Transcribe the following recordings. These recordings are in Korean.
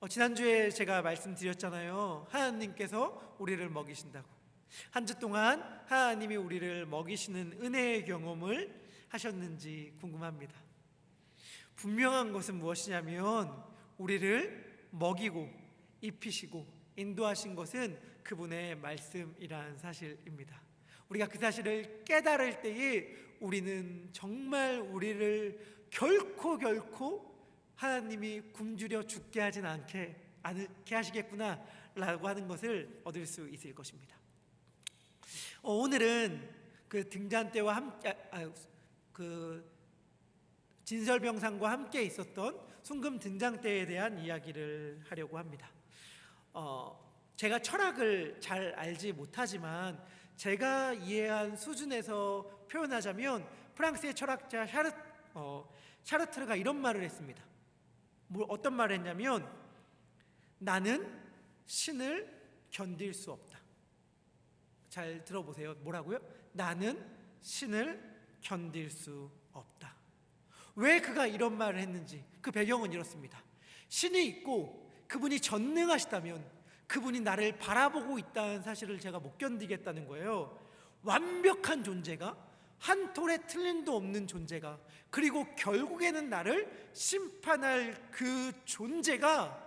지난주에 제가 말씀드렸잖아요. 하나님께서 우리를 먹이신다고. 한 주 동안 하나님이 우리를 먹이시는 은혜의 경험을 하셨는지 궁금합니다. 분명한 것은 무엇이냐면 우리를 먹이고 입히시고 인도하신 것은 그분의 말씀이라는 사실입니다. 우리가 그 사실을 깨달을 때에 우리는 정말 우리를 결코 하나님이 굶주려 죽게 하진 않게 하시겠구나 라고 하는 것을 얻을 수 있을 것입니다. 오늘은 그 등잔대와 함께 그 진설병상과 함께 있었던 순금 등잔대에 대한 이야기를 하려고 합니다. 제가 철학을 잘 알지 못하지만 제가 이해한 수준에서 표현하자면 프랑스의 철학자 샤르트르가 이런 말을 했습니다. 어떤 말을 했냐면 나는 신을 견딜 수 없다. 잘 들어보세요. 뭐라고요? 나는 신을 견딜 수 없다. 왜 그가 이런 말을 했는지 그 배경은 이렇습니다. 신이 있고 그분이 전능하시다면 그분이 나를 바라보고 있다는 사실을 제가 못 견디겠다는 거예요. 완벽한 존재가, 한 톨의 틀림도 없는 존재가, 그리고 결국에는 나를 심판할 그 존재가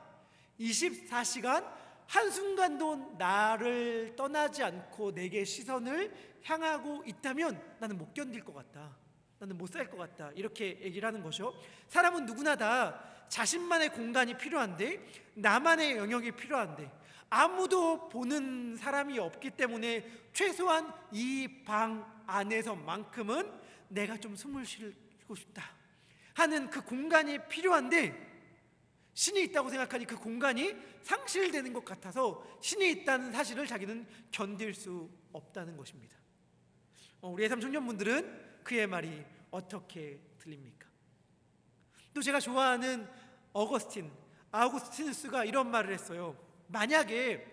24시간 한순간도 나를 떠나지 않고 내게 시선을 향하고 있다면 나는 못 견딜 것 같다. 나는 못 살 것 같다. 이렇게 얘기를 하는 거죠. 사람은 누구나 다 자신만의 공간이 필요한데, 나만의 영역이 필요한데, 아무도 보는 사람이 없기 때문에 최소한 이 방 안에서만큼은 내가 좀 숨을 쉬고 싶다 하는 그 공간이 필요한데, 신이 있다고 생각하니 그 공간이 상실되는 것 같아서 신이 있다는 사실을 자기는 견딜 수 없다는 것입니다. 우리 예삼 청년분들은 그의 말이 어떻게 들립니까? 또 제가 좋아하는 아우구스티누스가 이런 말을 했어요. 만약에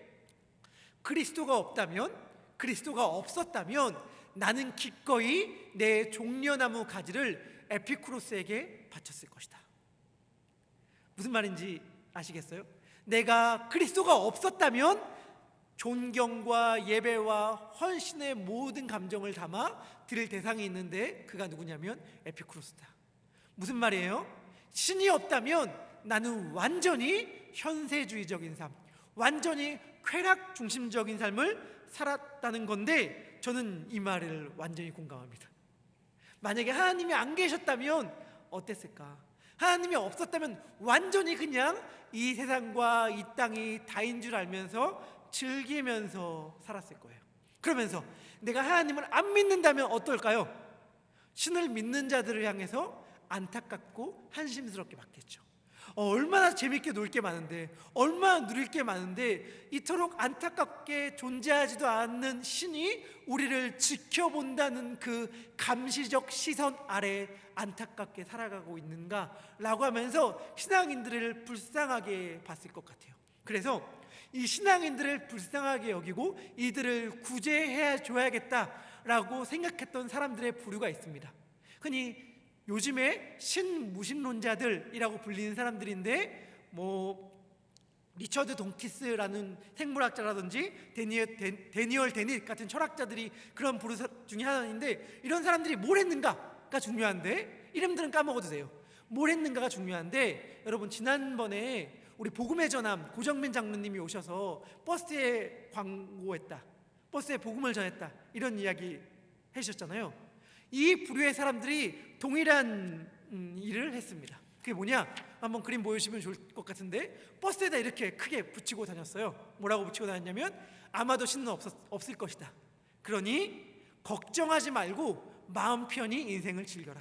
그리스도가 없었다면 나는 기꺼이 내 종려나무 가지를 에피쿠로스에게 바쳤을 것이다. 무슨 말인지 아시겠어요? 내가 그리스도가 없었다면 존경과 예배와 헌신의 모든 감정을 담아 드릴 대상이 있는데 그가 누구냐면 에피쿠로스다. 무슨 말이에요? 신이 없다면 나는 완전히 현세주의적인 삶, 완전히 쾌락 중심적인 삶을 살았다는 건데, 저는 이 말을 완전히 공감합니다. 만약에 하나님이 안 계셨다면 어땠을까? 하나님이 없었다면 완전히 그냥 이 세상과 이 땅이 다인 줄 알면서 즐기면서 살았을 거예요. 그러면서 내가 하나님을 안 믿는다면 어떨까요? 신을 믿는 자들을 향해서 안타깝고 한심스럽게 받겠죠. 얼마나 재밌게 놀 게 많은데, 얼마나 누릴 게 많은데 이토록 안타깝게 존재하지도 않는 신이 우리를 지켜본다는 그 감시적 시선 아래 안타깝게 살아가고 있는가라고 하면서 신앙인들을 불쌍하게 봤을 것 같아요. 그래서 이 신앙인들을 불쌍하게 여기고 이들을 구제해 줘야겠다라고 생각했던 사람들의 부류가 있습니다. 흔히 요즘에 신무신론자들이라고 불리는 사람들인데, 리처드 돈키스라는 생물학자라든지 데니얼 데닛 같은 철학자들이 그런 부류 중에 하나인데, 이런 사람들이 뭘 했는가가 중요한데 이름들은 까먹어도 돼요. 뭘 했는가가 중요한데, 여러분 지난번에 우리 복음의 전함 고정민 장로님이 오셔서 버스에 광고했다, 버스에 복음을 전했다, 이런 이야기 해주셨잖아요. 이 부류의 사람들이 동일한 일을 했습니다. 그게 뭐냐? 한번 그림 보여주시면 좋을 것 같은데, 버스에다 이렇게 크게 붙이고 다녔어요. 뭐라고 붙이고 다녔냐면 아마도 신은 없을 것이다. 그러니 걱정하지 말고 마음 편히 인생을 즐겨라,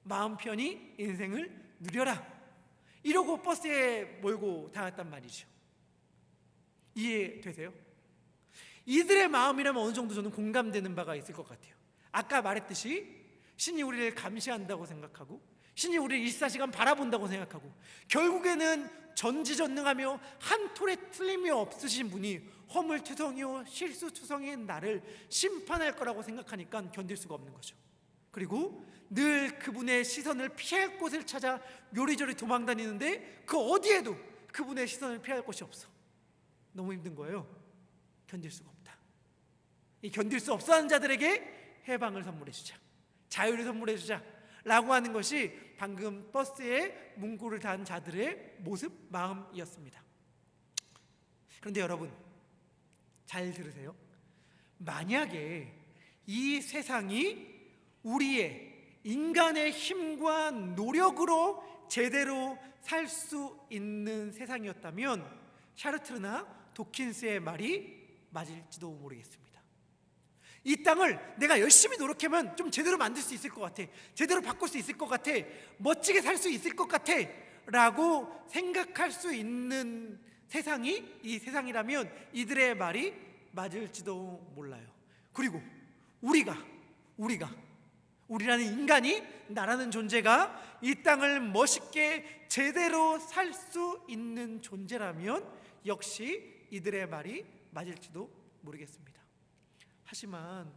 마음 편히 인생을 누려라, 이러고 버스에 몰고 다녔단 말이죠. 이해되세요? 이들의 마음이라면 어느 정도 저는 공감되는 바가 있을 것 같아요. 아까 말했듯이 신이 우리를 감시한다고 생각하고, 신이 우리를 24시간 바라본다고 생각하고, 결국에는 전지전능하며 한 톨의 틀림이 없으신 분이 허물투성이요 실수투성이인 나를 심판할 거라고 생각하니까 견딜 수가 없는 거죠. 그리고 늘 그분의 시선을 피할 곳을 찾아 요리조리 도망다니는데 그 어디에도 그분의 시선을 피할 곳이 없어. 너무 힘든 거예요. 견딜 수가 없다. 이 견딜 수 없어 하는 자들에게 해방을 선물해 주자, 자유를 선물해 주자 라고 하는 것이 방금 버스에 문구를 단 자들의 모습, 마음이었습니다. 그런데 여러분 잘 들으세요. 만약에 이 세상이 우리의 인간의 힘과 노력으로 제대로 살 수 있는 세상이었다면 샤르트르나 도킨스의 말이 맞을지도 모르겠습니다. 이 땅을 내가 열심히 노력하면 좀 제대로 만들 수 있을 것 같아, 제대로 바꿀 수 있을 것 같아, 멋지게 살 수 있을 것 같아 라고 생각할 수 있는 세상이 이 세상이라면 이들의 말이 맞을지도 몰라요. 그리고 우리라는 인간이, 나라는 존재가 이 땅을 멋있게 제대로 살 수 있는 존재라면 역시 이들의 말이 맞을지도 모르겠습니다. 하지만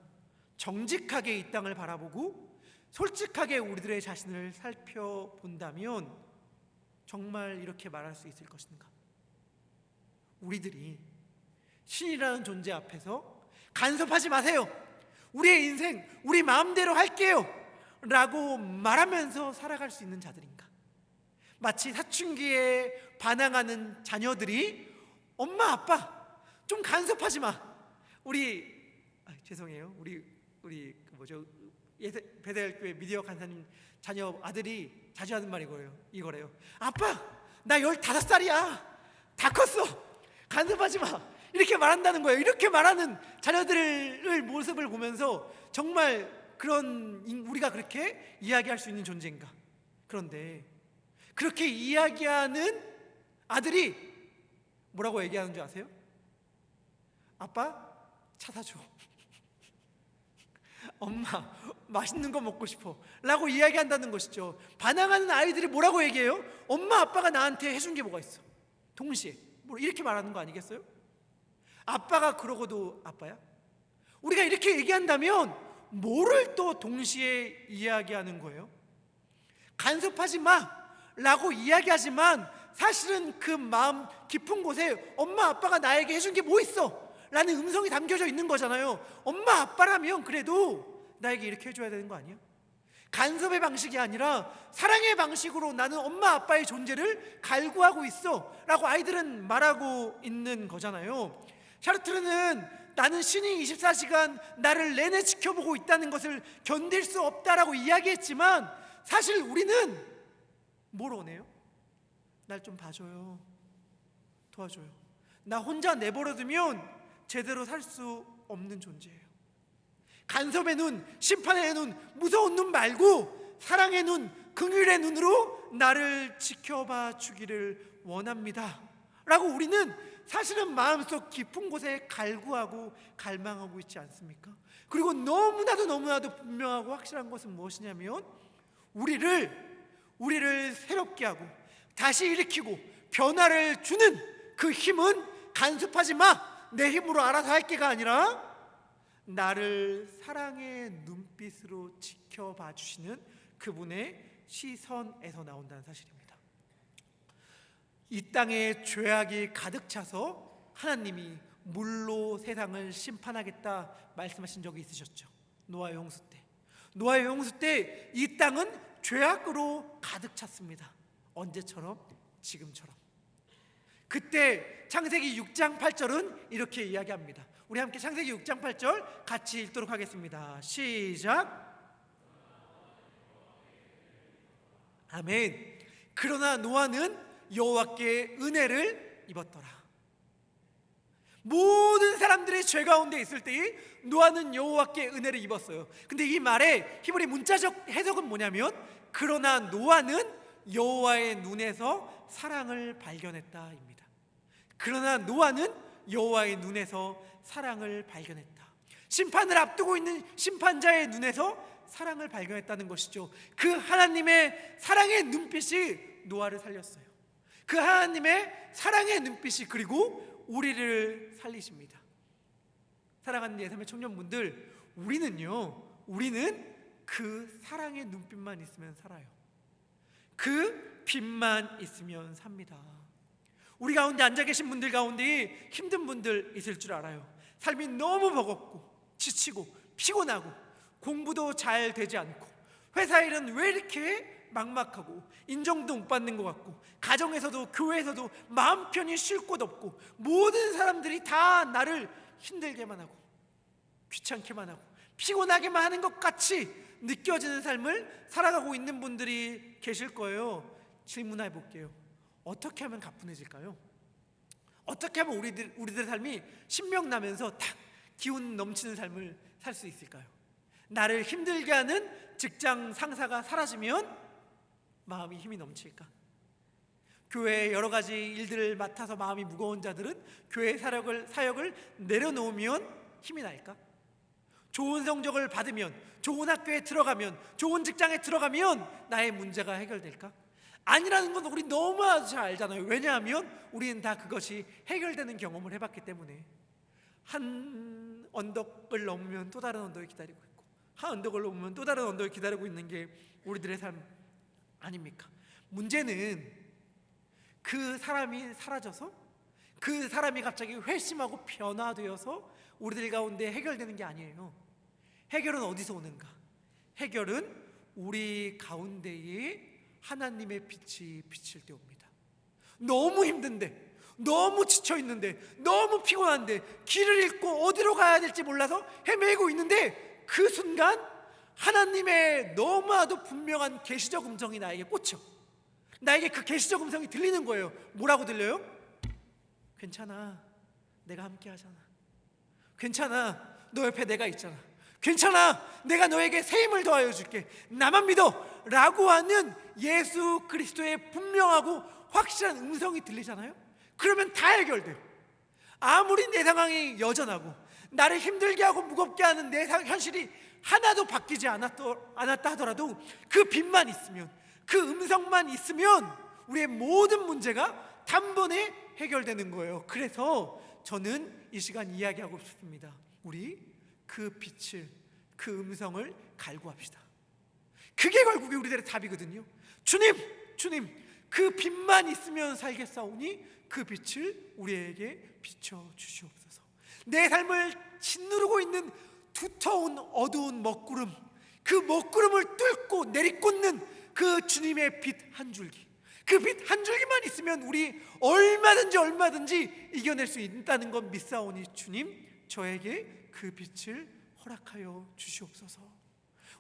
정직하게 이 땅을 바라보고 솔직하게 우리들의 자신을 살펴본다면 정말 이렇게 말할 수 있을 것인가? 우리들이 신이라는 존재 앞에서 간섭하지 마세요, 우리의 인생 우리 마음대로 할게요 라고 말하면서 살아갈 수 있는 자들인가? 마치 사춘기에 반항하는 자녀들이 엄마 아빠 좀 간섭하지 마, 죄송해요, 우리 베델교회 미디어 간사님 자녀 아들이 자주 하는 말이 이거래요. 아빠 나 15살이야 다 컸어 간섭하지 마, 이렇게 말한다는 거예요. 이렇게 말하는 자녀들의 모습을 보면서 정말 우리가 그렇게 이야기할 수 있는 존재인가? 그런데 그렇게 이야기하는 아들이 뭐라고 얘기하는 줄 아세요? 아빠 차 사줘 엄마 맛있는 거 먹고 싶어 라고 이야기한다는 것이죠. 반항하는 아이들이 뭐라고 얘기해요? 엄마 아빠가 나한테 해준 게 뭐가 있어? 동시에 이렇게 말하는 거 아니겠어요? 아빠가 그러고도 아빠야? 우리가 이렇게 얘기한다면 뭐를 또 동시에 이야기하는 거예요? 간섭하지 마 라고 이야기하지만 사실은 그 마음 깊은 곳에 엄마 아빠가 나에게 해준 게 뭐 있어? 라는 음성이 담겨져 있는 거잖아요. 엄마 아빠라면 그래도 나에게 이렇게 해줘야 되는 거 아니야? 간섭의 방식이 아니라 사랑의 방식으로 나는 엄마 아빠의 존재를 갈구하고 있어 라고 아이들은 말하고 있는 거잖아요. 샤르트르는 나는 신이 24시간 나를 내내 지켜보고 있다는 것을 견딜 수 없다라고 이야기했지만 사실 우리는 뭘 원해요? 날 좀 봐줘요, 도와줘요. 나 혼자 내버려두면 제대로 살 수 없는 존재예요. 간섭의 눈, 심판의 눈, 무서운 눈 말고 사랑의 눈, 긍휼의 눈으로 나를 지켜봐 주기를 원합니다 라고 우리는 사실은 마음속 깊은 곳에 갈구하고 갈망하고 있지 않습니까? 그리고 너무나도 분명하고 확실한 것은 무엇이냐면 우리를 새롭게 하고 다시 일으키고 변화를 주는 그 힘은 간섭하지 마, 내 힘으로 알아서 할 게가 아니라 나를 사랑의 눈빛으로 지켜봐 주시는 그분의 시선에서 나온다는 사실입니다. 이 땅에 죄악이 가득 차서 하나님이 물로 세상을 심판하겠다 말씀하신 적이 있으셨죠. 노아의 홍수 때. 노아의 홍수 때 이 땅은 죄악으로 가득 찼습니다. 언제처럼? 지금처럼. 그때 창세기 6장 8절은 이렇게 이야기합니다. 우리 함께 창세기 6장 8절 같이 읽도록 하겠습니다. 시작. 아멘. 그러나 노아는 여호와께 은혜를 입었더라. 모든 사람들의 죄 가운데 있을 때에 노아는 여호와께 은혜를 입었어요. 근데 이 말의 히브리 문자적 해석은 뭐냐면 그러나 노아는 여호와의 눈에서 사랑을 발견했다입니다. 그러나 노아는 여호와의 눈에서 사랑을 발견했다. 심판을 앞두고 있는 심판자의 눈에서 사랑을 발견했다는 것이죠. 그 하나님의 사랑의 눈빛이 노아를 살렸어요. 그 하나님의 사랑의 눈빛이 그리고 우리를 살리십니다. 사랑하는 예삼의 청년분들, 우리는 그 사랑의 눈빛만 있으면 살아요. 그 빛만 있으면 삽니다. 우리 가운데 앉아 계신 분들 가운데 힘든 분들 있을 줄 알아요. 삶이 너무 버겁고 지치고 피곤하고 공부도 잘 되지 않고 회사 일은 왜 이렇게 막막하고 인정도 못 받는 것 같고 가정에서도 교회에서도 마음 편히 쉴 곳 없고 모든 사람들이 다 나를 힘들게만 하고 귀찮게만 하고 피곤하게만 하는 것 같이 느껴지는 삶을 살아가고 있는 분들이 계실 거예요. 질문해 볼게요. 어떻게 하면 가뿐해질까요? 어떻게 하면 우리들의 삶이 신명나면서 딱 기운 넘치는 삶을 살 수 있을까요? 나를 힘들게 하는 직장 상사가 사라지면 마음이 힘이 넘칠까? 교회의 여러 가지 일들을 맡아서 마음이 무거운 자들은 교회 사역을 내려놓으면 힘이 날까? 좋은 성적을 받으면, 좋은 학교에 들어가면, 좋은 직장에 들어가면 나의 문제가 해결될까? 아니라는 건 우리 너무 잘 알잖아요. 왜냐하면 우리는 다 그것이 해결되는 경험을 해봤기 때문에. 한 언덕을 넘으면 또 다른 언덕이 기다리고 있고 한 언덕을 넘으면 또 다른 언덕이 기다리고 있는 게 우리들의 삶 아닙니까? 문제는 그 사람이 사라져서 그 사람이 갑자기 회심하고 변화되어서 우리들 가운데 해결되는 게 아니에요. 해결은 어디서 오는가? 해결은 우리 가운데에 하나님의 빛이 비칠 때 옵니다. 너무 힘든데, 너무 지쳐있는데, 너무 피곤한데, 길을 잃고 어디로 가야 될지 몰라서 헤매고 있는데 그 순간 하나님의 너무나도 분명한 계시적 음성이 나에게 꽂혀. 나에게 그 계시적 음성이 들리는 거예요. 뭐라고 들려요? 괜찮아, 내가 함께 하잖아. 괜찮아, 너 옆에 내가 있잖아. 괜찮아, 내가 너에게 새 힘을 더하여 줄게. 나만 믿어 라고 하는 예수 그리스도의 분명하고 확실한 음성이 들리잖아요. 그러면 다 해결돼요. 아무리 내 상황이 여전하고 나를 힘들게 하고 무겁게 하는 내 현실이 하나도 바뀌지 않았다 하더라도 그 빛만 있으면, 그 음성만 있으면 우리의 모든 문제가 단번에 해결되는 거예요. 그래서 저는 이 시간 이야기하고 싶습니다. 우리 그 빛을, 그 음성을 갈구합시다. 그게 결국에 우리들의 답이거든요. 주님, 그 빛만 있으면 살겠사오니 그 빛을 우리에게 비춰주시옵소서. 내 삶을 짓누르고 있는 두터운 어두운 먹구름, 그 먹구름을 뚫고 내리꽂는 그 주님의 빛 한 줄기, 그 빛 한 줄기만 있으면 우리 얼마든지 이겨낼 수 있다는 것 믿사오니 주님, 저에게 그 빛을 허락하여 주시옵소서.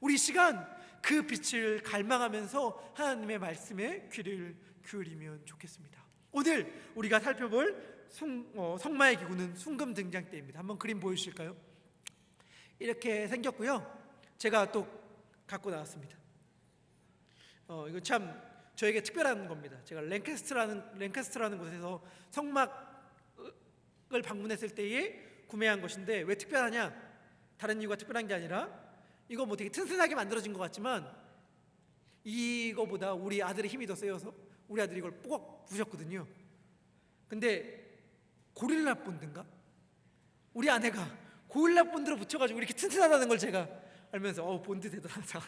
우리 이 시간 그 빛을 갈망하면서 하나님의 말씀에 귀를 기울이면 좋겠습니다. 오늘 우리가 살펴볼 성마의 기구는 순금 등장대입니다. 한번 그림 보여주실까요? 이렇게 생겼고요. 제가 또 갖고 나왔습니다. 이거 참 저에게 특별한 겁니다. 제가 랭캐스터라는 곳에서 성막을 방문했을 때에 구매한 것인데, 왜 특별하냐? 다른 이유가 특별한 게 아니라 이거 뭐 되게 튼튼하게 만들어진 것 같지만 이거보다 우리 아들의 힘이 더 세여서 우리 아들이 이걸 꼭 부셨거든요. 근데 고릴라 본드인가? 우리 아내가 고릴라 본드로 붙여가지고 이렇게 튼튼하다는 걸 제가 알면서 본드 대단하다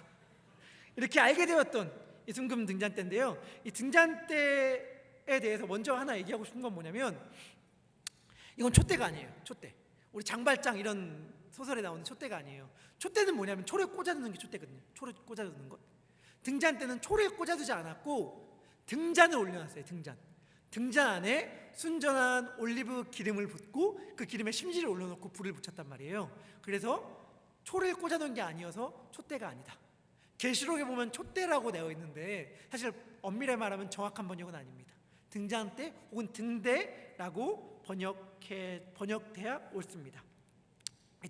이렇게 알게 되었던 이 순금 등잔대인데요. 이 등잔대에 대해서 먼저 하나 얘기하고 싶은 건 뭐냐면, 이건 촛대가 아니에요. 촛대, 우리 장발장 이런 소설에 나오는 촛대가 아니에요. 촛대는 뭐냐면 초를 꽂아두는 게 촛대거든요. 초를 꽂아두는 것. 등잔대는 초를 꽂아두지 않았고 등잔을 올려놨어요. 등잔 안에 순전한 올리브 기름을 붓고 그 기름에 심지를 올려놓고 불을 붙였단 말이에요. 그래서 초를 꽂아놓은 게 아니어서 촛대가 아니다. 계시록에 보면 촛대라고 되어 있는데 사실 엄밀히 말하면 정확한 번역은 아닙니다. 등잔대 혹은 등대라고 번역돼야 옳습니다.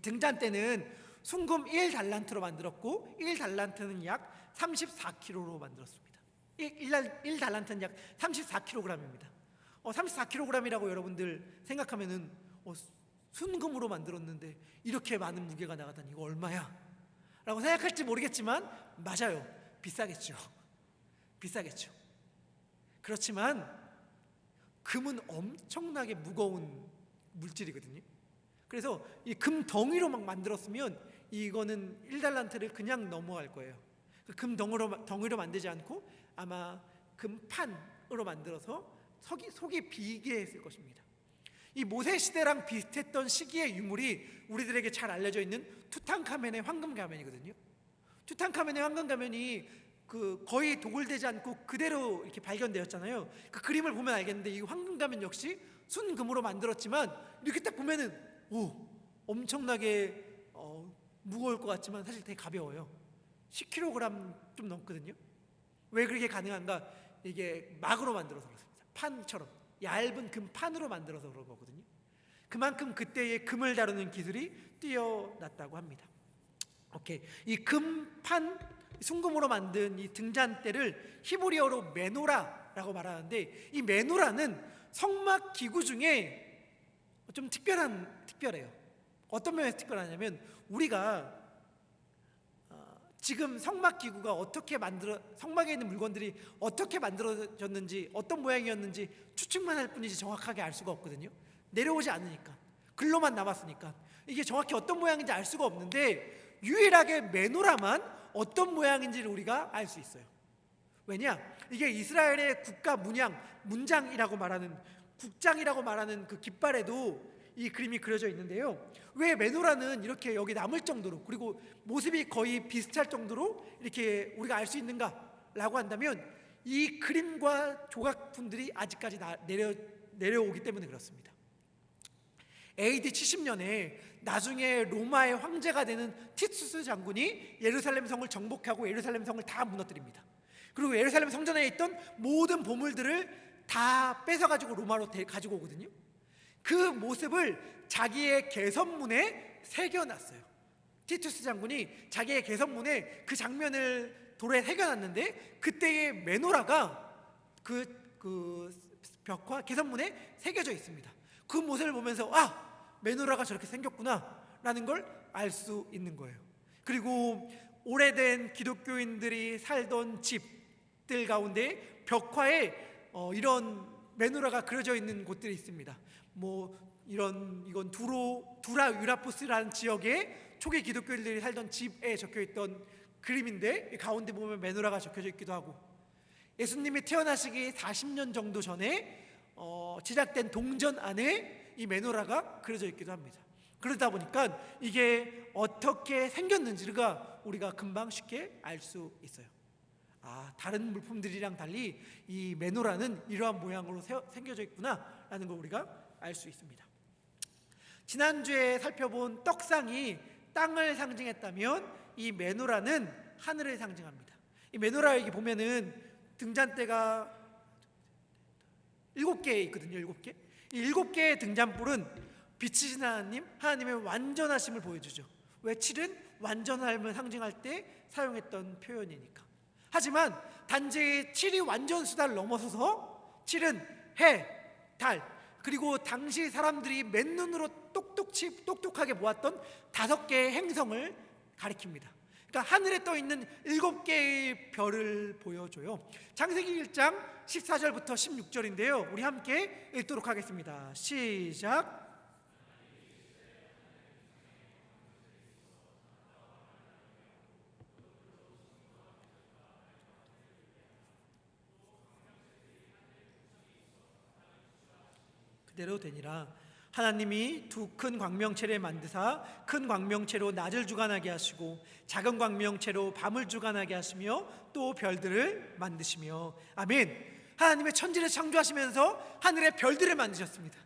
등잔대는 순금 1달란트로 만들었고 1달란트는 약 34kg로 만들었습니다. 1달란트는 약 34kg입니다. 34kg이라고 여러분들 생각하면은 순금으로 만들었는데 이렇게 많은 무게가 나가다니 이거 얼마야? 라고 생각할지 모르겠지만 맞아요. 비싸겠죠. 그렇지만 금은 엄청나게 무거운 물질이거든요. 그래서 이 금 덩이로 막 만들었으면 이거는 1달란트를 그냥 넘어갈 거예요. 금 덩이로 만들지 않고 아마 금판으로 만들어서 속이 비게 했을 것입니다. 이 모세 시대랑 비슷했던 시기의 유물이 우리들에게 잘 알려져 있는 투탕카멘의 황금 가면이거든요. 투탕카멘의 황금 가면이 거의 도굴되지 않고 그대로 이렇게 발견되었잖아요. 그 그림을 보면 알겠는데 이 황금 가면 역시 순금으로 만들었지만 이렇게 딱 보면은 엄청나게 무거울 것 같지만 사실 되게 가벼워요. 10kg 좀 넘거든요. 왜 그렇게 가능한가? 이게 막으로 만들어서 그렇습니다. 판처럼 얇은 금판으로 만들어서 그런 거거든요. 그만큼 그때의 금을 다루는 기술이 뛰어났다고 합니다. 오케이. 이 금판, 순금으로 만든 이 등잔대를 히브리어로 메노라라고 말하는데, 이 메노라는 성막 기구 중에 좀 특별해요. 어떤 면에서 특별하냐면, 우리가 지금 성막 기구가 성막에 있는 물건들이 어떻게 만들어졌는지, 어떤 모양이었는지 추측만 할 뿐이지 정확하게 알 수가 없거든요. 내려오지 않으니까, 글로만 남았으니까 이게 정확히 어떤 모양인지 알 수가 없는데, 유일하게 메노라만 어떤 모양인지를 우리가 알 수 있어요. 왜냐? 이게 이스라엘의 국가 문장이라고 말하는, 국장이라고 말하는 그 깃발에도 이 그림이 그려져 있는데요. 왜 메노라는 이렇게 여기 남을 정도로, 그리고 모습이 거의 비슷할 정도로 이렇게 우리가 알 수 있는가라고 한다면, 이 그림과 조각품들이 아직까지 내려오기 때문에 그렇습니다. AD 70년에 나중에 로마의 황제가 되는 티투스 장군이 예루살렘 성을 정복하고 예루살렘 성을 다 무너뜨립니다. 그리고 예루살렘 성전에 있던 모든 보물들을 다 뺏어가지고 로마로 가지고 오거든요. 그 모습을 자기의 개선문에 새겨놨어요. 티투스 장군이 자기의 개선문에 그 장면을 돌에 새겨놨는데, 그때의 메노라가 그 벽화 개선문에 새겨져 있습니다. 그 모습을 보면서 메노라가 저렇게 생겼구나 라는 걸 알 수 있는 거예요. 그리고 오래된 기독교인들이 살던 집들 가운데 벽화에 이런 메노라가 그려져 있는 곳들이 있습니다. 이건 두라 유라포스라는 지역에 초기 기독교인들이 살던 집에 적혀있던 그림인데, 가운데 보면 메노라가 적혀져 있기도 하고, 예수님이 태어나시기 40년 정도 전에 제작된 동전 안에 이 메노라가 그려져 있기도 합니다. 그러다 보니까 이게 어떻게 생겼는지가 우리가 금방 쉽게 알 수 있어요. 다른 물품들이랑 달리 이 메노라는 이러한 모양으로 생겨져 있구나 라는 걸 우리가 알 수 있습니다. 지난주에 살펴본 떡상이 땅을 상징했다면, 이 메노라는 하늘을 상징합니다. 이 메노라 여기 보면은 등잔대가 7개 있거든요. 7개. 이 7개의 등잔불은 빛이신 하나님의 완전하심을 보여주죠. 왜? 7은 완전함을 상징할 때 사용했던 표현이니까. 하지만 단지 7이 완전수다를 넘어서서 7은 해, 달, 그리고 당시 사람들이 맨눈으로 똑똑하게 보았던 5개의 행성을 가리킵니다. 그러니까 하늘에 떠 있는 7개의 별을 보여줘요. 창세기 1장 14절부터 16절인데요. 우리 함께 읽도록 하겠습니다. 시작. 그대로 되니라. 하나님이 두 큰 광명체를 만드사 큰 광명체로 낮을 주관하게 하시고 작은 광명체로 밤을 주관하게 하시며 또 별들을 만드시며. 아멘. 하나님의 천지를 창조하시면서 하늘의 별들을 만드셨습니다.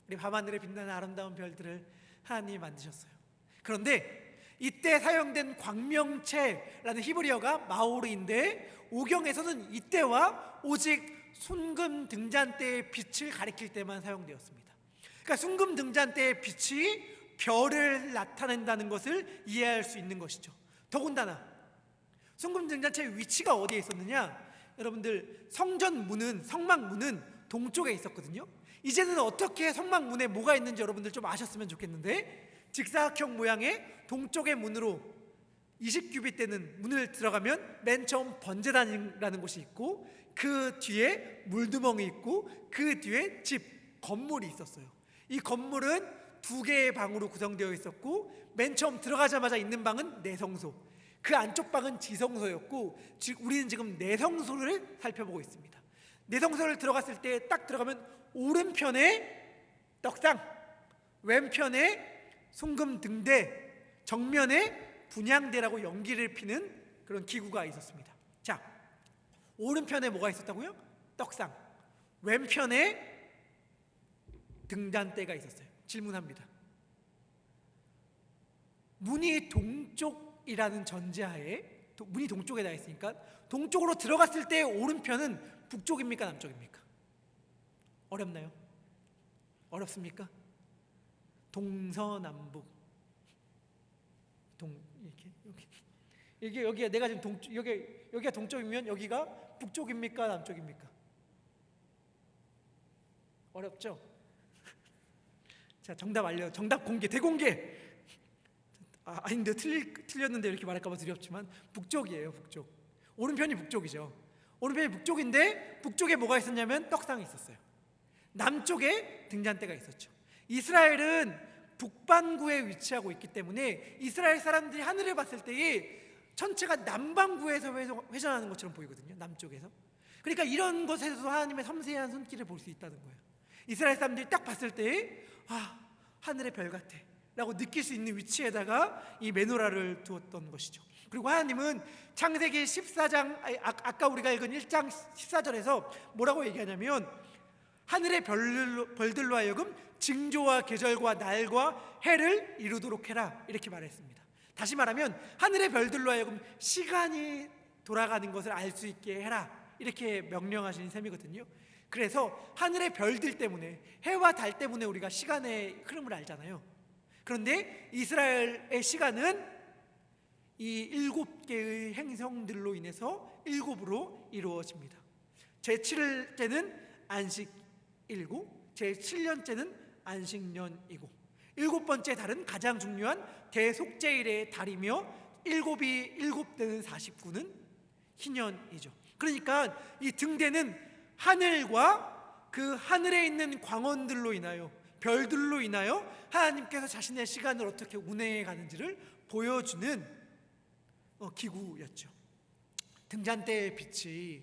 우리 밤하늘에 빛나는 아름다운 별들을 하나님이 만드셨어요. 그런데 이때 사용된 광명체라는 히브리어가 마오르인데, 오경에서는 이때와 오직 순금 등잔대의 빛을 가리킬 때만 사용되었습니다. 그러니까 순금 등잔대의 빛이 별을 나타낸다는 것을 이해할 수 있는 것이죠. 더군다나 순금 등잔대의 위치가 어디에 있었느냐? 여러분들, 성막문은 동쪽에 있었거든요. 이제는 어떻게 성막문에 뭐가 있는지 여러분들 좀 아셨으면 좋겠는데, 직사각형 모양의 동쪽의 문으로 20규빗 되는 문을 들어가면 맨 처음 번제단이라는 곳이 있고, 그 뒤에 물두멍이 있고, 그 뒤에 건물이 있었어요. 이 건물은 2개의 방으로 구성되어 있었고, 맨 처음 들어가자마자 있는 방은 내성소, 그 안쪽 방은 지성소였고, 우리는 지금 내성소를 살펴보고 있습니다. 내성소를 들어갔을 때 딱 들어가면 오른편에 떡상, 왼편에 송금등대, 정면에 분향대라고 연기를 피는 그런 기구가 있었습니다. 자, 오른편에 뭐가 있었다고요? 떡상. 왼편에 등잔대가 있었어요. 질문합니다. 문이 동쪽이라는 전제하에, 문이 동쪽에 나 있으니까 동쪽으로 들어갔을 때 오른편은 북쪽입니까? 남쪽입니까? 어렵나요? 어렵습니까? 동서남북. 이게 여기가 내가 지금 여기가 동쪽이면 여기가 북쪽입니까? 남쪽입니까? 어렵죠? 자, 정답 공개, 대공개. 아닌데 틀렸는데 이렇게 말할까봐 두렵지만 북쪽이에요. 북쪽. 오른편이 북쪽이죠. 오른편이 북쪽인데 북쪽에 뭐가 있었냐면 떡상이 있었어요. 남쪽에 등잔대가 있었죠. 이스라엘은 북반구에 위치하고 있기 때문에 이스라엘 사람들이 하늘을 봤을 때에 전체가 남반구에서 회전하는 것처럼 보이거든요. 남쪽에서. 그러니까 이런 것에서도 하나님의 섬세한 손길을 볼 수 있다는 거예요. 이스라엘 사람들이 딱 봤을 때 하늘의 별 같아 라고 느낄 수 있는 위치에다가 이 메노라를 두었던 것이죠. 그리고 하나님은 창세기 14장 아까 우리가 읽은 1장 14절에서 뭐라고 얘기하냐면 하늘의 별들로 하여금 징조와 계절과 날과 해를 이루도록 해라 이렇게 말했습니다. 다시 말하면 하늘의 별들로 하여금 시간이 돌아가는 것을 알 수 있게 해라 이렇게 명령하시는 셈이거든요. 그래서 하늘의 별들 때문에, 해와 달 때문에 우리가 시간의 흐름을 알잖아요. 그런데 이스라엘의 시간은 이 7개의 행성들로 인해서 7으로 이루어집니다. 제7일째는 안식일이고 제7년째는 안식년이고 7번째 달은 가장 중요한 대속죄일의 달이며 7이 7되는 49는 희년이죠. 그러니까 이 등대는 하늘과 그 하늘에 있는 광원들로 인하여, 별들로 인하여 하나님께서 자신의 시간을 어떻게 운행해 가는지를 보여주는 기구였죠. 등잔대의 빛이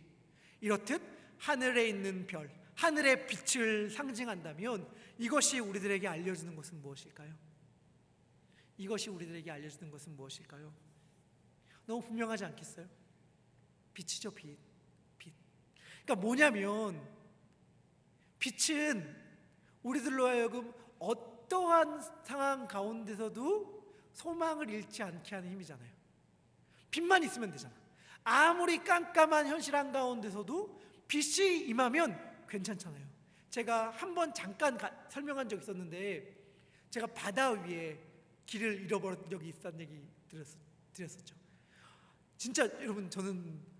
이렇듯 하늘에 있는 별, 하늘의 빛을 상징한다면 이것이 우리들에게 알려주는 것은 무엇일까요? 이것이 우리들에게 알려주는 것은 무엇일까요? 너무 분명하지 않겠어요? 빛이죠, 빛. 그러니까 뭐냐면 빛은 우리들로 하여금 어떠한 상황 가운데서도 소망을 잃지 않게 하는 힘이잖아요. 빛만 있으면 되잖아. 아무리 깜깜한 현실 한가운데서도 빛이 임하면 괜찮잖아요. 제가 한번 잠깐 설명한 적이 있었는데 제가 바다 위에 길을 잃어버린 적이 있다는 얘기 드렸었죠. 진짜 여러분, 저는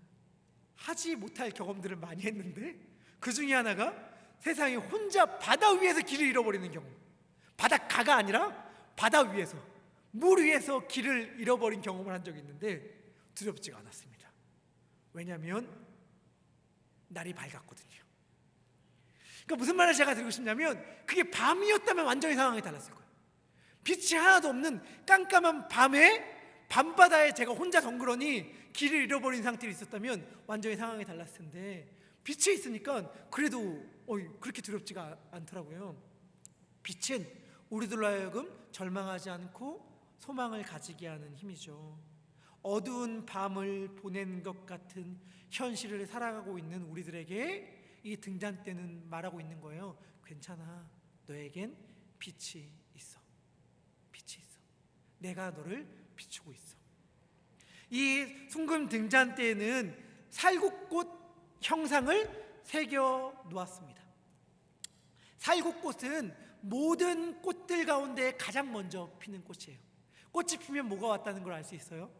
하지 못할 경험들을 많이 했는데 그 중에 하나가 세상에 혼자 바다 위에서 길을 잃어버리는 경우. 바닷가가 아니라 바다 위에서, 물 위에서 길을 잃어버린 경험을 한 적이 있는데 두렵지가 않았습니다. 왜냐하면 날이 밝았거든요. 그러니까 무슨 말을 제가 드리고 싶냐면 그게 밤이었다면 완전히 상황이 달랐을 거예요. 빛이 하나도 없는 깜깜한 밤에 밤바다에 제가 혼자 덩그러니 길을 잃어버린 상태로 있었다면 완전히 상황이 달랐을 텐데 빛이 있으니까 그래도 그렇게 두렵지가 않더라고요. 빛은 우리들로 하여금 절망하지 않고 소망을 가지게 하는 힘이죠. 어두운 밤을 보낸 것 같은 현실을 살아가고 있는 우리들에게 이 등잔대는 말하고 있는 거예요. 괜찮아, 너에겐 빛이 있어. 빛이 있어. 내가 너를 비추고 있어. 이 숭금 등잔대에는 살구꽃 형상을 새겨 놓았습니다. 살구꽃은 모든 꽃들 가운데 가장 먼저 피는 꽃이에요. 꽃이 피면 뭐가 왔다는 걸 알 수 있어요?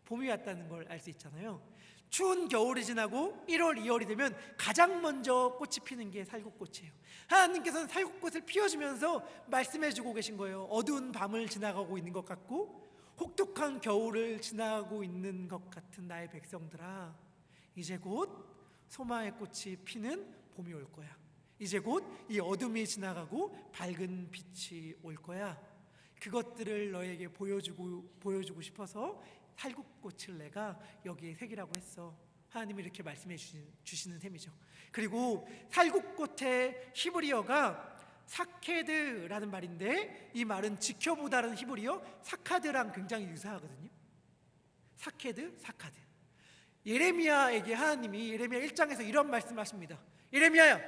봄이 왔다는 걸 알 수 있잖아요. 추운 겨울이 지나고 1월, 2월이 되면 가장 먼저 꽃이 피는 게 살구꽃이에요. 하나님께서는 살구꽃을 피워주면서 말씀해주고 계신 거예요. 어두운 밤을 지나가고 있는 것 같고 혹독한 겨울을 지나가고 있는 것 같은 나의 백성들아, 이제 곧 소망의 꽃이 피는 봄이 올 거야. 이제 곧 이 어둠이 지나가고 밝은 빛이 올 거야. 그것들을 너에게 보여주고 싶어서 살구꽃을 내가 여기에 새기라고 했어 하나님이 이렇게 말씀해 주시는 셈이죠. 그리고 살구꽃의 히브리어가 사케드라는 말인데, 이 말은 지켜보다라는 히브리어 사카드랑 굉장히 유사하거든요. 사케드, 사카드. 예레미야에게 하나님이 예레미야 1장에서 이런 말씀하십니다. 예레미야야,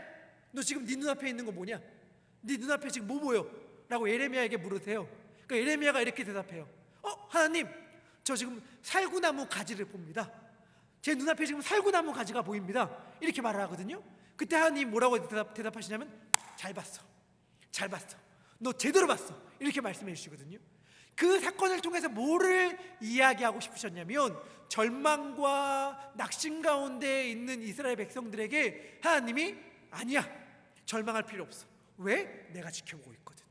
너 지금 네 눈앞에 있는 거 뭐냐? 네 눈앞에 지금 뭐 보여? 라고 예레미야에게 물으세요. 그러니까 예레미야가 이렇게 대답해요. 하나님, 저 지금 살구나무 가지를 봅니다. 제 눈앞에 지금 살구나무 가지가 보입니다. 이렇게 말을 하거든요. 그때 하나님 뭐라고 대답하시냐면, 잘 봤어, 잘 봤어, 너 제대로 봤어, 이렇게 말씀해 주시거든요. 그 사건을 통해서 뭐를 이야기하고 싶으셨냐면, 절망과 낙심 가운데 있는 이스라엘 백성들에게 하나님이 아니야, 절망할 필요 없어. 왜? 내가 지켜보고 있거든.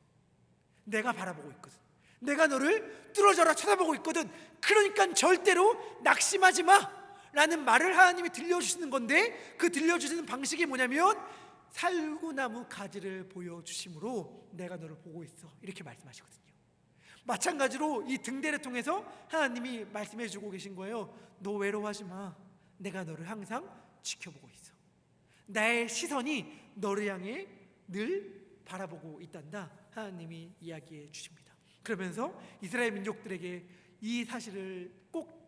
내가 바라보고 있거든. 내가 너를 뚫어져라 쳐다보고 있거든. 그러니까 절대로 낙심하지 마 라는 말을 하나님이 들려주시는 건데, 그 들려주시는 방식이 뭐냐면 살구나무 가지를 보여주심으로 내가 너를 보고 있어, 이렇게 말씀하시거든요. 마찬가지로 이 등대를 통해서 하나님이 말씀해 주고 계신 거예요. 너 외로워하지 마, 내가 너를 항상 지켜보고 있어. 나의 시선이 너를 향해 늘 바라보고 있단다, 하나님이 이야기해 주십니다. 그러면서 이스라엘 민족들에게 이 사실을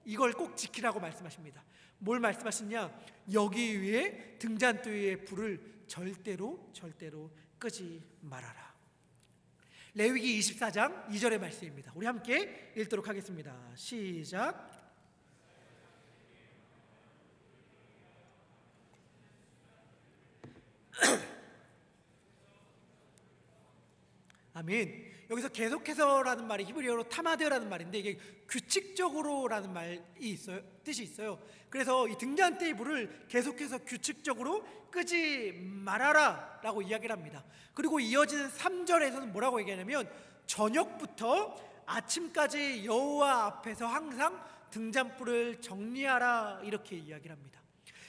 이걸 꼭 지키라고 말씀하십니다. 뭘 말씀하시냐? 여기 위에 등잔대 위에 불을 절대로 끄지 말아라. 레위기 24장 2절의 말씀입니다. 우리 함께 읽도록 하겠습니다. 시작. 아멘. 여기서 계속해서라는 말이 히브리어로 타마드라는 말인데, 이게 규칙적으로라는 말이 있어요. 뜻이 있어요. 그래서 이 등잔대의 불을 계속해서 규칙적으로 끄지 말아라 라고 이야기를 합니다. 그리고 이어지는 3절에서는 뭐라고 얘기하냐면, 저녁부터 아침까지 여호와 앞에서 항상 등잔불을 정리하라, 이렇게 이야기를 합니다.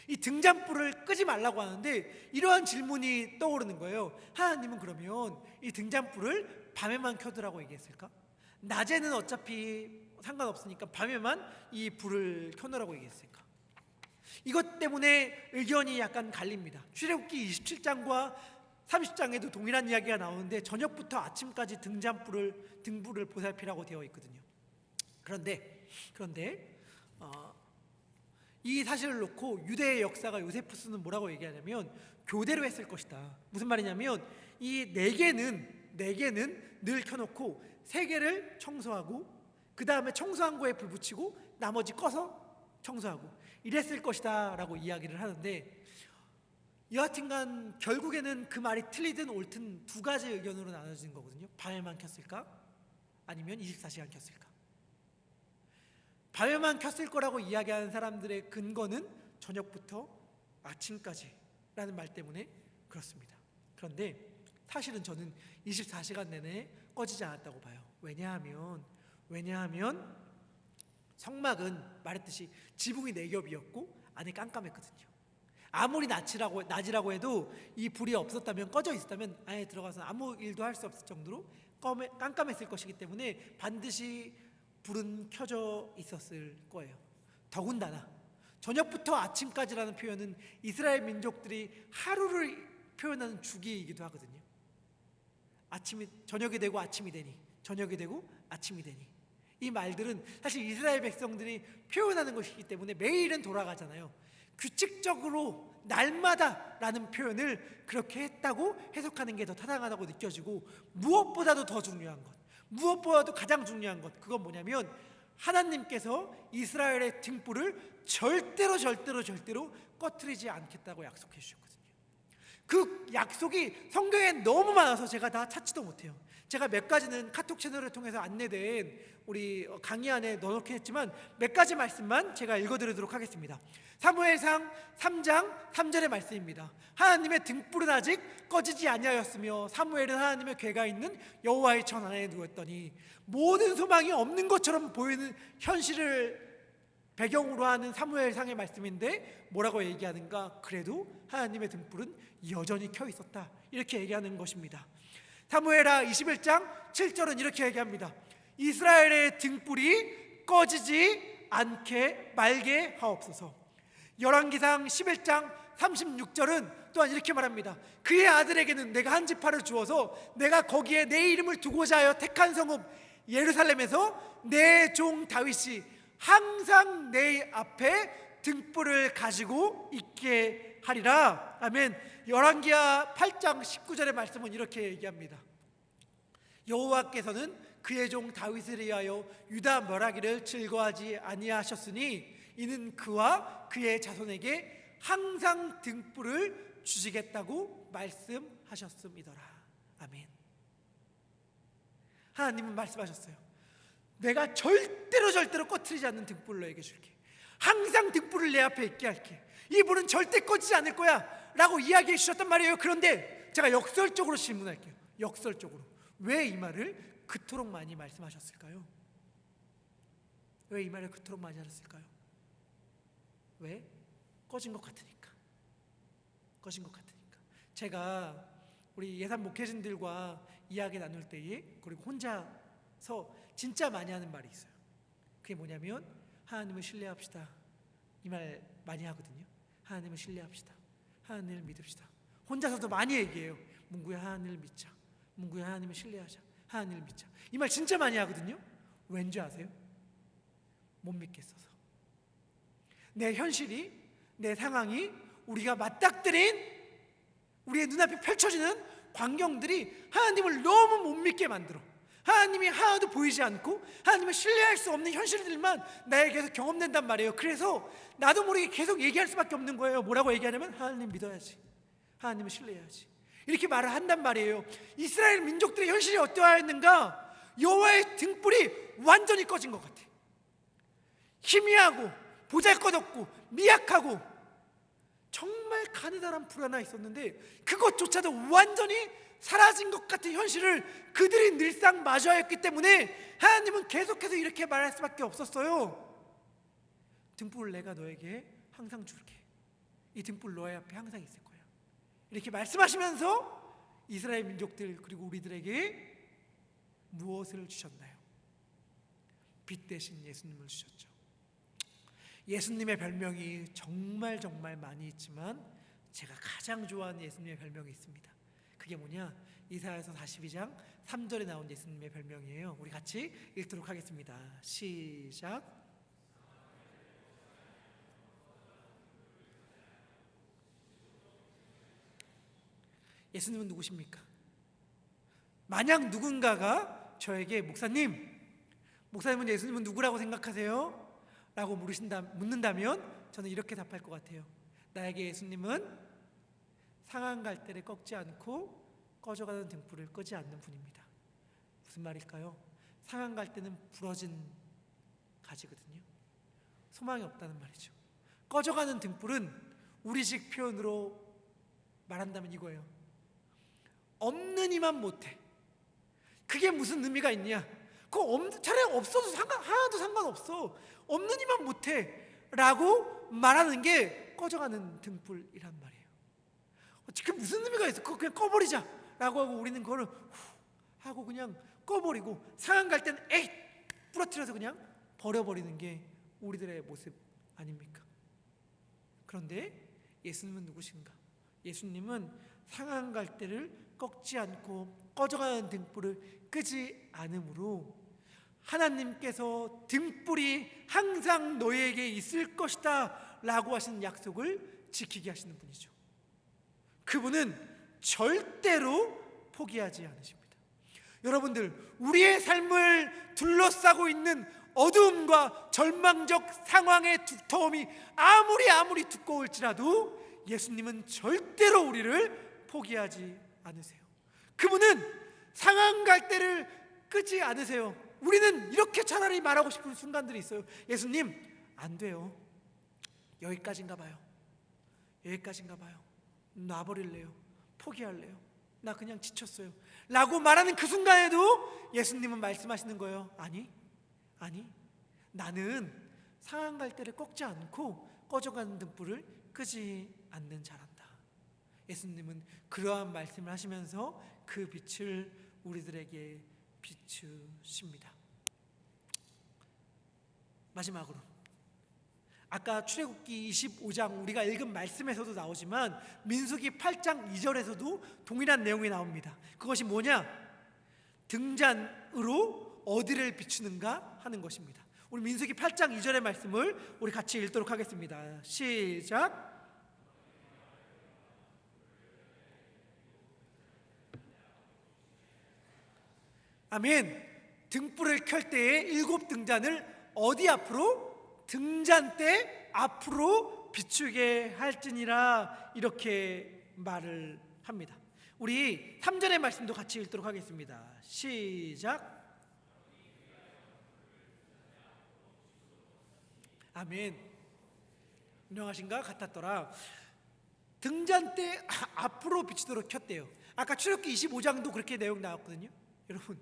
이 등잔불을 끄지 말라고 하는데, 이러한 질문이 떠오르는 거예요. 하나님은 그러면 이 등잔불을 밤에만 켜두라고 얘기했을까? 낮에는 어차피 상관없으니까 밤에만 이 불을 켜놓으라고 얘기했을까? 이것 때문에 의견이 약간 갈립니다. 출애굽기 27장과 30장에도 동일한 이야기가 나오는데, 저녁부터 아침까지 등불을 보살피라고 되어 있거든요. 그런데 이 사실을 놓고 유대의 역사가 요세푸스는 뭐라고 얘기하냐면, 교대로 했을 것이다. 무슨 말이냐면, 이 네 개는 늘 켜놓고 세 개를 청소하고, 그 다음에 청소한 거에 불 붙이고 나머지 꺼서 청소하고, 이랬을 것이다 라고 이야기를 하는데, 여하튼간 결국에는 그 말이 틀리든 옳든 두 가지 의견으로 나눠진 거거든요. 밤에만 켰을까? 아니면 24시간 켰을까? 밤에만 켰을 거라고 이야기하는 사람들의 근거는 저녁부터 아침까지 라는 말 때문에 그렇습니다. 그런데 사실은 저는 24시간 내내 꺼지지 않았다고 봐요. 왜냐하면 성막은 말했듯이 지붕이 4겹이었고 안에 깜깜했거든요. 아무리 낮이라고 해도 이 불이 없었다면, 꺼져 있었다면 안에 들어가서 아무 일도 할 수 없을 정도로 깜깜했을 것이기 때문에 반드시 불은 켜져 있었을 거예요. 더군다나 저녁부터 아침까지라는 표현은 이스라엘 민족들이 하루를 표현하는 주기이기도 하거든요. 저녁이 되고 아침이 되니, 저녁이 되고 아침이 되니, 이 말들은 사실 이스라엘 백성들이 표현하는 것이기 때문에 매일은 돌아가잖아요. 규칙적으로 날마다라는 표현을 그렇게 했다고 해석하는 게 더 타당하다고 느껴지고, 무엇보다도 더 중요한 것, 무엇보다도 가장 중요한 것, 그건 뭐냐면 하나님께서 이스라엘의 등불을 절대로 꺼트리지 않겠다고 약속해 주셨거든요. 그 약속이 성경에 너무 많아서 제가 다 찾지도 못해요. 제가 몇 가지는 카톡 채널을 통해서 안내된 우리 강의 안에 넣어놓긴 했지만, 몇 가지 말씀만 제가 읽어드리도록 하겠습니다. 사무엘상 3장 3절의 말씀입니다. 하나님의 등불은 아직 꺼지지 아니하였으며 사무엘은 하나님의 궤가 있는 여호와의 전 안에 누웠더니, 모든 소망이 없는 것처럼 보이는 현실을 배경으로 하는 사무엘상의 말씀인데 뭐라고 얘기하는가? 그래도 하나님의 등불은 여전히 켜 있었다, 이렇게 얘기하는 것입니다. 사무엘하 21장 7절은 이렇게 얘기합니다. 이스라엘의 등불이 꺼지지 않게 말게 하옵소서. 열왕기상 11장 36절은 또한 이렇게 말합니다. 그의 아들에게는 내가 한 지파를 주어서 내가 거기에 내 이름을 두고자 하여 택한 성읍 예루살렘에서 내 종 다윗이 항상 내 앞에 등불을 가지고 있게 하리라. 아멘. 열왕기하 8장 19절의 말씀은 이렇게 얘기합니다. 여호와께서는 그의 종 다윗을 위하여 유다 멸하기를 즐거워하지 아니하셨으니 이는 그와 그의 자손에게 항상 등불을 주시겠다고 말씀하셨음이더라. 아멘. 하나님은 말씀하셨어요. 내가 절대로 꺼트리지 않는 등불을 너에게 줄게. 항상 등불을 내 앞에 있게 할게. 이 불은 절대 꺼지지 않을 거야 라고 이야기해 주셨단 말이에요. 그런데 제가 역설적으로 질문할게요. 역설적으로 왜 이 말을 그토록 많이 말씀하셨을까요? 왜 이 말을 그토록 많이 하셨을까요? 왜? 꺼진 것 같으니까. 꺼진 것 같으니까. 제가 우리 예산 목회진들과 이야기 나눌 때에, 그리고 혼자서 진짜 많이 하는 말이 있어요. 그게 뭐냐면 하나님을 신뢰합시다. 이 말 많이 하거든요. 하나님을 신뢰합시다. 하나님을 믿읍시다. 혼자서도 많이 얘기해요. 문구야 하나님을 믿자. 문구야 하나님을 신뢰하자. 하나님을 믿자. 이 말 진짜 많이 하거든요. 왠지 아세요? 못 믿겠어서. 내 현실이, 내 상황이, 우리가 맞닥뜨린 우리의 눈앞에 펼쳐지는 광경들이 하나님을 너무 못 믿게 만들어. 하나님이 하나도 보이지 않고 하나님을 신뢰할 수 없는 현실들만 나에게 계속 경험된단 말이에요. 그래서 나도 모르게 계속 얘기할 수밖에 없는 거예요. 뭐라고 얘기하냐면 하나님 믿어야지, 하나님을 신뢰해야지, 이렇게 말을 한단 말이에요. 이스라엘 민족들의 현실이 어떠하였는가? 여호와의 등불이 완전히 꺼진 것 같아. 희미하고 보잘것없고 미약하고 정말 가느다란 불 하나 있었는데 그것조차도 완전히 사라진 것 같은 현실을 그들이 늘상 마주하였기 때문에 하나님은 계속해서 이렇게 말할 수밖에 없었어요. 등불을 내가 너에게 항상 줄게. 이 등불 너의 앞에 항상 있을 거야. 이렇게 말씀하시면서 이스라엘 민족들 그리고 우리들에게 무엇을 주셨나요? 빛 대신 예수님을 주셨죠. 예수님의 별명이 정말 많이 있지만 제가 가장 좋아하는 예수님의 별명이 있습니다. 그게 뭐냐? 이사야서 42장 3절에 나온 예수님의 별명이에요. 우리 같이 읽도록 하겠습니다. 시작. 예수님은 누구십니까? 만약 누군가가 저에게 목사님은 예수님은 누구라고 생각하세요? 라고 묻는다면 저는 이렇게 답할 것 같아요. 나에게 예수님은 상한 갈대를 꺾지 않고 꺼져가는 등불을 끄지 않는 분입니다. 무슨 말일까요? 상한 갈대는 부러진 가지거든요. 소망이 없다는 말이죠. 꺼져가는 등불은 우리식 표현으로 말한다면 이거예요. 없는 이만 못해. 그게 무슨 의미가 있냐? 차라리 없어도 하나도 상관없어. 없는 이만 못해 라고 말하는 게 꺼져가는 등불이란 말이에요. 그게 무슨 의미가 있어? 그거 그냥 꺼버리자 라고 하고 우리는 그거를 하고 그냥 꺼버리고 상한 갈 때는 에이 부러뜨려서 그냥 버려버리는 게 우리들의 모습 아닙니까? 그런데 예수님은 누구신가? 예수님은 상한 갈대를 꺾지 않고 꺼져가는 등불을 끄지 않으므로 하나님께서 등불이 항상 너희에게 있을 것이다 라고 하시는 약속을 지키게 하시는 분이죠. 그분은 절대로 포기하지 않으십니다. 여러분들, 우리의 삶을 둘러싸고 있는 어두움과 절망적 상황의 두터움이 아무리 두꺼울지라도 예수님은 절대로 우리를 포기하지 않으세요. 그분은 상한 갈대를 끄지 않으세요. 우리는 이렇게 차라리 말하고 싶은 순간들이 있어요. 예수님, 안 돼요. 여기까지인가 봐요. 놔버릴래요. 포기할래요. 나 그냥 지쳤어요 라고 말하는 그 순간에도 예수님은 말씀하시는 거예요. 아니, 나는 상한 갈대를 꺾지 않고 꺼져가는 등불을 끄지 않는 자란다. 예수님은 그러한 말씀을 하시면서 그 빛을 우리들에게 비추십니다. 마지막으로 아까 출애굽기 25장 우리가 읽은 말씀에서도 나오지만 민수기 8장 2절에서도 동일한 내용이 나옵니다. 그것이 뭐냐? 등잔으로 어디를 비추는가 하는 것입니다. 우리 민수기 8장 2절의 말씀을 우리 같이 읽도록 하겠습니다. 시작. 아멘. 등불을 켤 때에 7 등잔을 어디 앞으로? 등잔대 앞으로 비추게 할지니라, 이렇게 말을 합니다. 우리 3절의 말씀도 같이 읽도록 하겠습니다. 시작. 아멘. 운영하신가 같았더라. 등잔대 앞으로 비추도록 켰대요. 아까 출애굽기 25장도 그렇게 내용 나왔거든요. 여러분,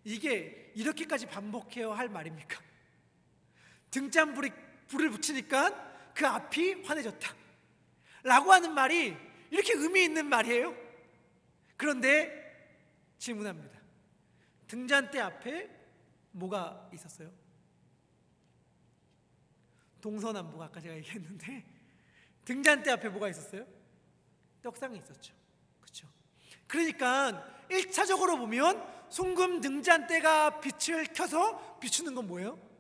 이게 이렇게까지 반복해야 할 말입니까? 등잔불에 불을 붙이니까 그 앞이 환해졌다 라고 하는 말이 이렇게 의미 있는 말이에요? 그런데 질문합니다. 등잔대 앞에 뭐가 있었어요? 동서남북, 아까 제가 얘기했는데 등잔대 앞에 뭐가 있었어요? 떡상이 있었죠. 그렇죠? 그러니까 1차적으로 보면 순금 등잔대가 빛을 켜서 비추는 건 뭐예요?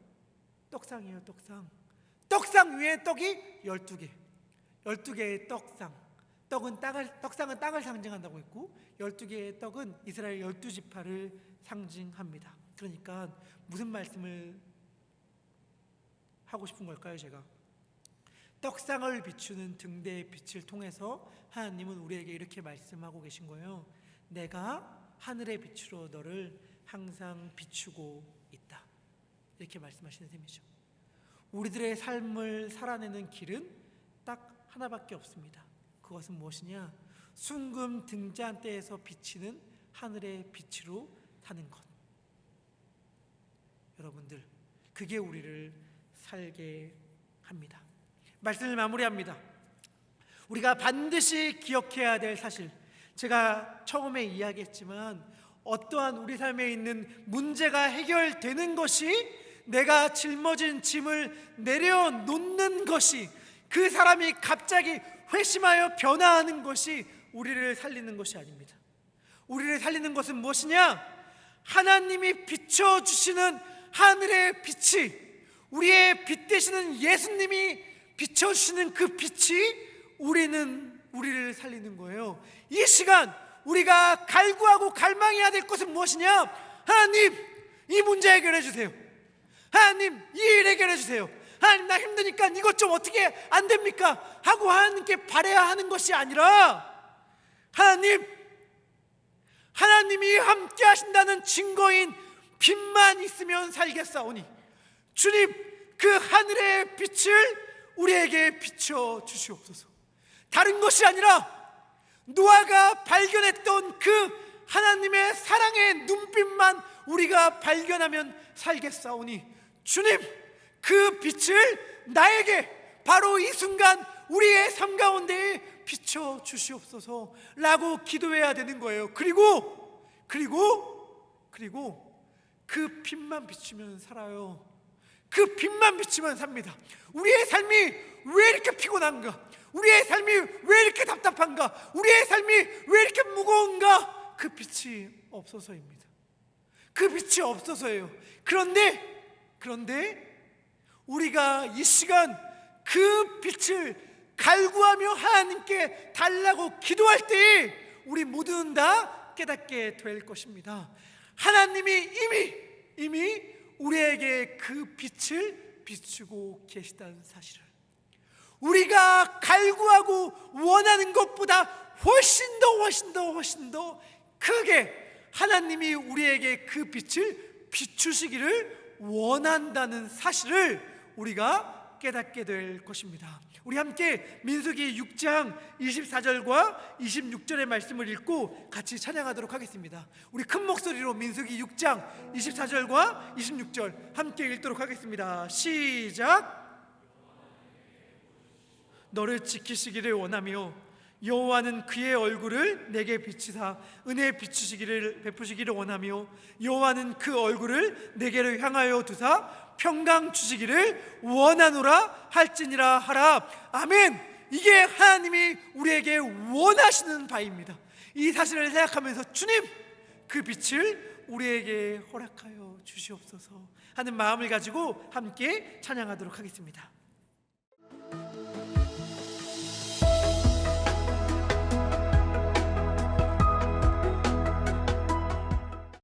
떡상이에요. 떡상. 떡상 위에 떡이 12개. 12개의 떡상. 떡상은 땅을 상징한다고 했고 12개의 떡은 이스라엘 12지파를 상징합니다. 그러니까 무슨 말씀을 하고 싶은 걸까요? 제가 떡상을 비추는 등대의 빛을 통해서 하나님은 우리에게 이렇게 말씀하고 계신 거예요. 내가 하늘의 빛으로 너를 항상 비추고 있다, 이렇게 말씀하시는 셈이죠. 우리들의 삶을 살아내는 길은 딱 하나밖에 없습니다. 그것은 무엇이냐? 순금 등잔대에서 비치는 하늘의 빛으로 사는 것. 여러분들, 그게 우리를 살게 합니다. 말씀을 마무리합니다. 우리가 반드시 기억해야 될 사실, 제가 처음에 이야기했지만 어떠한 우리 삶에 있는 문제가 해결되는 것이 내가 짊어진 짐을 내려놓는 것이, 그 사람이 갑자기 회심하여 변화하는 것이 우리를 살리는 것이 아닙니다. 우리를 살리는 것은 무엇이냐? 하나님이 비춰주시는 하늘의 빛이, 우리의 빛 되시는 예수님이 비춰주시는 그 빛이 우리를 살리는 거예요. 이 시간 우리가 갈구하고 갈망해야 될 것은 무엇이냐? 하나님, 이 문제 해결해 주세요. 하나님, 이 일 해결해 주세요. 하나님, 나 힘드니까 이것 좀 어떻게 안 됩니까? 하고 하나님께 바라야 하는 것이 아니라, 하나님이 함께 하신다는 증거인 빛만 있으면 살겠사오니 주님, 그 하늘의 빛을 우리에게 비춰 주시옵소서. 다른 것이 아니라 노아가 발견했던 그 하나님의 사랑의 눈빛만 우리가 발견하면 살겠사오니 주님, 그 빛을 나에게 바로 이 순간 우리의 삶 가운데에 비춰 주시옵소서 라고 기도해야 되는 거예요. 그리고 그 빛만 비추면 살아요. 그 빛만 비추면 삽니다. 우리의 삶이 왜 이렇게 피곤한가? 우리의 삶이 왜 이렇게 답답한가? 우리의 삶이 왜 이렇게 무거운가? 그 빛이 없어서입니다. 그 빛이 없어서예요. 그런데 우리가 이 시간 그 빛을 갈구하며 하나님께 달라고 기도할 때 우리 모두는 다 깨닫게 될 것입니다. 하나님이 이미 우리에게 그 빛을 비추고 계시다는 사실을, 우리가 갈구하고 원하는 것보다 훨씬 더 크게 하나님이 우리에게 그 빛을 비추시기를 원한다는 사실을 우리가 깨닫게 될 것입니다. 우리 함께 민수기 6장 24절과 26절의 말씀을 읽고 같이 찬양하도록 하겠습니다. 우리 큰 목소리로 민수기 6장 24절과 26절 함께 읽도록 하겠습니다. 시작. 너를 지키시기를 원하며 여호와는 그의 얼굴을 내게 비치사 은혜 베푸시기를 원하며 여호와는 그 얼굴을 내게로 향하여 두사 평강 주시기를 원하노라 할지니라 하라. 아멘. 이게 하나님이 우리에게 원하시는 바입니다. 이 사실을 생각하면서 주님, 그 빛을 우리에게 허락하여 주시옵소서 하는 마음을 가지고 함께 찬양하도록 하겠습니다.